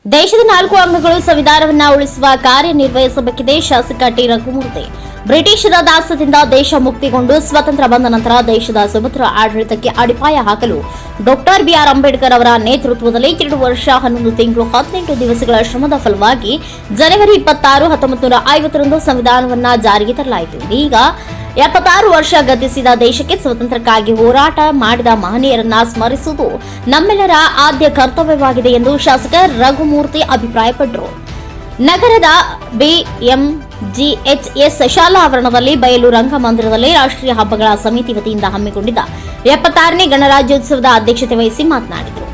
ದೇಶದ 4 ಅಂಗಗಳು ಸಂವಿಧಾನವನ್ನು ಉಳಿಸುವ ಕಾರ್ಯನಿರ್ವಹಿಸಬೇಕಿದೆ. ಶಾಸಕ ಟಿ. ರಘುಮೂರ್ತಿ. ಬ್ರಿಟಿಷರ ದಾಸ್ಯದಿಂದ ದೇಶ ಮುಕ್ತಿಗೊಂಡು ಸ್ವತಂತ್ರ ಬಂದ ನಂತರ ದೇಶದ ಸುಭದ್ರ ಆಡಳಿತಕ್ಕೆ ಅಡಿಪಾಯ ಹಾಕಲು ಡಾಕ್ಟರ್ ಬಿಆರ್ ಅಂಬೇಡ್ಕರ್ ಅವರ ನೇತೃತ್ವದಲ್ಲಿ 2 ವರ್ಷ 11 ತಿಂಗಳು 18 ದಿವಸಗಳ ಶ್ರಮದ ಫಲವಾಗಿ ಜನವರಿ 26, 1950ರಂದು ಸಂವಿಧಾನವನ್ನು ಜಾರಿಗೆ ತರಲಾಯಿತು. ಈಗ 76 ವರ್ಷ ಗತಿಸಿದ ದೇಶಕ್ಕೆ ಸ್ವಾತಂತ್ರ್ಯಕ್ಕಾಗಿ ಹೋರಾಟ ಮಾಡಿದ ಮಹನೀಯರನ್ನ ಸ್ಮರಿಸುವುದು ನಮ್ಮೆಲ್ಲರ ಆದ್ಯ ಕರ್ತವ್ಯವಾಗಿದೆ ಎಂದು ಶಾಸಕ ರಘುಮೂರ್ತಿ ಅಭಿಪ್ರಾಯಪಟ್ಟರು. ನಗರದ ಬಿಎಂಜಿಎಚ್ಎಸ್ ಶಾಲಾ ಆವರಣದಲ್ಲಿ ಬಯಲು ರಂಗಮಂದಿರದಲ್ಲಿ ರಾಷ್ಟ್ರೀಯ ಹಬ್ಬಗಳ ಸಮಿತಿ ವತಿಯಿಂದ ಹಮ್ಮಿಕೊಂಡಿದ್ದ 76ನೇ ಗಣರಾಜ್ಯೋತ್ಸವದ ಅಧ್ಯಕ್ಷತೆ ವಹಿಸಿ ಮಾತನಾಡಿದರು.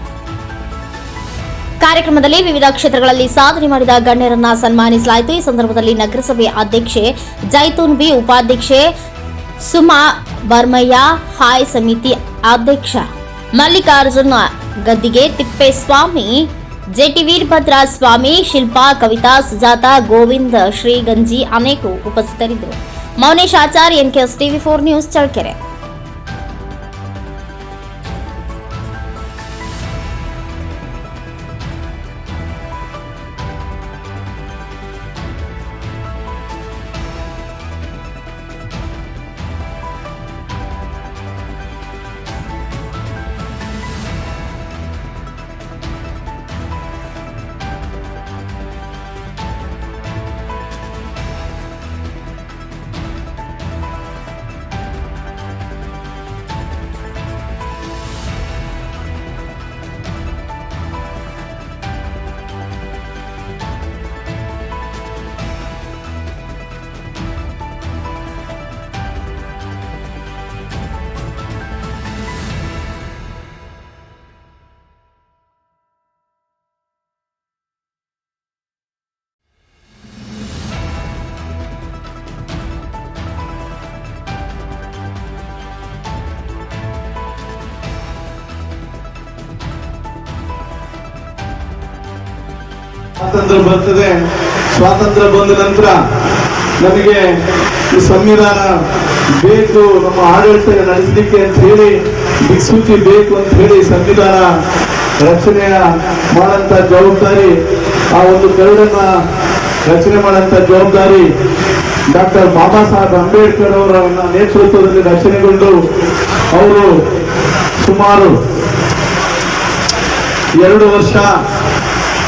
ಕಾರ್ಯಕ್ರಮದಲ್ಲಿ ವಿವಿಧ ಕ್ಷೇತ್ರಗಳಲ್ಲಿ ಸಾಧನೆ ಮಾಡಿದ ಗಣ್ಯರನ್ನ ಸನ್ಮಾನಿಸಲಾಯಿತು. ಈ ಸಂದರ್ಭದಲ್ಲಿ ನಗರಸಭೆ ಅಧ್ಯಕ್ಷೆ ಜೈತೂನ್ ಬಿ, ಉಪಾಧ್ಯಕ್ಷೆ ಸುಮಾ ಬರ್ಮಯ್ಯ, ಹಾಯ್ ಸಮಿತಿ ಅಧ್ಯಕ್ಷ ಮಲ್ಲಿಕಾರ್ಜುನ ಗದ್ದಿಗೆ, ತಿಪ್ಪೇಸ್ವಾಮಿ, ಜೆಟಿ ವೀರಭದ್ರ ಸ್ವಾಮಿ, ಶಿಲ್ಪಾ, ಕವಿತಾ, ಸುಜಾತ, ಗೋವಿಂದ್, ಶ್ರೀಗಂಜಿ ಅನೇಕರು ಉಪಸ್ಥಿತರಿದ್ದರು. ಮೌನೇಶ್ ಆಚಾರ್, ಎನ್ಕೆಎಸ್ ಟಿವಿ4 ನ್ಯೂಸ್, ಚಳ್ಳಕೆರೆ. ಸ್ವಾತಂತ್ರ್ಯ ಬರ್ತದೆ. ಸ್ವಾತಂತ್ರ್ಯ ಬಂದ ನಂತರ ನಮಗೆ ಈ ಸಂವಿಧಾನ ಬೇಕು, ನಮ್ಮ ಆಡಳಿತ ನಡೆಸಲಿಕ್ಕೆ ಅಂತ ಹೇಳಿ ದಿಕ್ಸೂಚಿ ಬೇಕು ಅಂತ ಹೇಳಿ ಸಂವಿಧಾನ ರಚನೆ ಮಾಡಂತ ಜವಾಬ್ದಾರಿ, ಆ ಒಂದು ಕರಡನ್ನ ರಚನೆ ಮಾಡಂತ ಜವಾಬ್ದಾರಿ ಡಾಕ್ಟರ್ ಬಾಬಾ ಸಾಹೇಬ್ ಅಂಬೇಡ್ಕರ್ ಅವರ ನೇತೃತ್ವದಲ್ಲಿ ರಚನೆಗೊಂಡು ಅವರು ಸುಮಾರು 2 ವರ್ಷ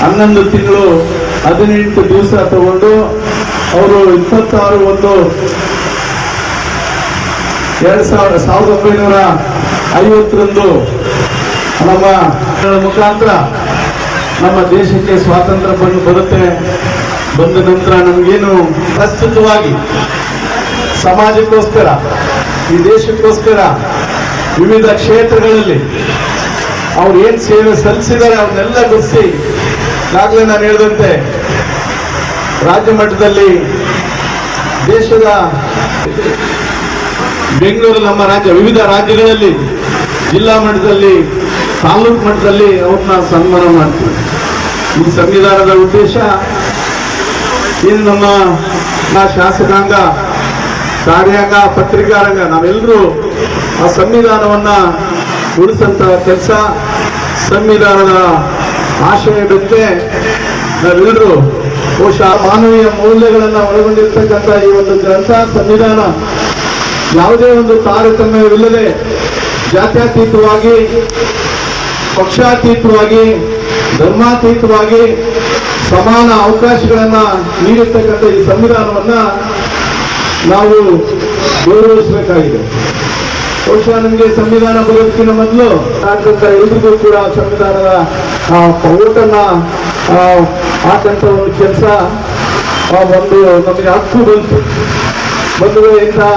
11 ತಿಂಗಳು 18 ದಿವಸ ತಗೊಂಡು ಅವರು 26/1/1950 ನಮ್ಮ ಮುಖಾಂತರ ನಮ್ಮ ದೇಶಕ್ಕೆ ಸ್ವಾತಂತ್ರ್ಯ ಬರುತ್ತೆ. ಬಂದ ನಂತರ ನಮಗೇನು ಪ್ರಸ್ತುತವಾಗಿ ಸಮಾಜಕ್ಕೋಸ್ಕರ, ಈ ದೇಶಕ್ಕೋಸ್ಕರ ವಿವಿಧ ಕ್ಷೇತ್ರಗಳಲ್ಲಿ ಅವ್ರು ಏನ್ ಸೇವೆ ಸಲ್ಲಿಸಿದ್ದಾರೆ ಅವನ್ನೆಲ್ಲ ಗುರುತಿಸಿ, ಈಗಾಗಲೇ ನಾನು ಹೇಳಿದಂತೆ ರಾಜ್ಯ ಮಟ್ಟದಲ್ಲಿ, ದೇಶದ ಬೆಂಗಳೂರು ನಮ್ಮ ರಾಜ್ಯ, ವಿವಿಧ ರಾಜ್ಯಗಳಲ್ಲಿ, ಜಿಲ್ಲಾ ಮಟ್ಟದಲ್ಲಿ, ತಾಲೂಕು ಮಟ್ಟದಲ್ಲಿ ಅವ್ರನ್ನ ಸನ್ಮಾನ ಮಾಡ್ತೀವಿ. ಈ ಸಂವಿಧಾನದ ಉದ್ದೇಶ ಏನು, ನಮ್ಮ ಶಾಸಕಾಂಗ, ಕಾರ್ಯಾಂಗ, ಪತ್ರಿಕಾರಂಗ ನಾವೆಲ್ಲರೂ ಆ ಸಂವಿಧಾನವನ್ನ ಉಳಿಸಂತ ಕೆಲಸ, ಸಂವಿಧಾನದ ಆಶಯದಂತೆ ನಾವೆಲ್ಲರೂ ಬಹುಶಃ ಮಾನವೀಯ ಮೌಲ್ಯಗಳನ್ನು ಒಳಗೊಂಡಿರ್ತಕ್ಕಂಥ ಈ ಒಂದು ಗ್ರಂಥ ಸಂವಿಧಾನ ಯಾವುದೇ ಒಂದು ತಾರತಮ್ಯವಿಲ್ಲದೆ ಜಾತ್ಯತೀತವಾಗಿ, ಪಕ್ಷಾತೀತವಾಗಿ, ಧರ್ಮಾತೀತವಾಗಿ ಸಮಾನ ಅವಕಾಶಗಳನ್ನ ನೀಡಿರ್ತಕ್ಕಂಥ ಈ ಸಂವಿಧಾನವನ್ನ ನಾವು ಗೌರವಿಸಬೇಕಾಗಿದೆ. ಬಹುಶಃ ನಮಗೆ ಸಂವಿಧಾನ ಬರೋದಕ್ಕಿಂತ ಮೊದಲು ಎಲ್ರಿಗೂ ಕೂಡ ಸಂವಿಧಾನದ ಓಟನ್ನ ಹಾಕಂತ ಒಂದು ಕೆಲಸ, ಒಂದು ನಮಗೆ ಹಕ್ಕು ಬಂತು. ಇಂಥ